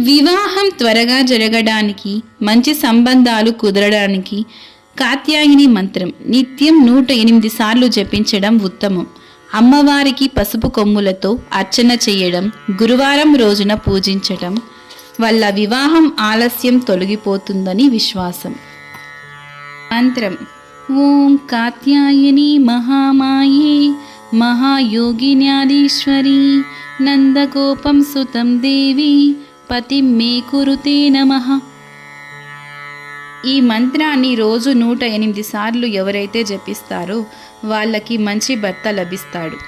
వివాహం త్వరగా జరగడానికి, మంచి సంబంధాలు కుదరడానికి కాత్యాయని మంత్రం నిత్యం 108 సార్లు జపించడం ఉత్తమం. అమ్మవారికి పసుపు కొమ్ములతో అర్చన చేయడం, గురువారం రోజున పూజించడం వల్ల వివాహం ఆలస్యం తొలగిపోతుందని విశ్వాసం. మంత్రం ఓం కాత్యాయని మహామాయే మహాయోగిన్యాదీశ్వరి నందగోపం సుతం దేవి పతిం మే కురుతే నమః. ఈ మంత్రాన్ని రోజు 108 సార్లు ఎవరైతే జపిస్తారో వాళ్ళకి మంచి భర్త లభిస్తాడు.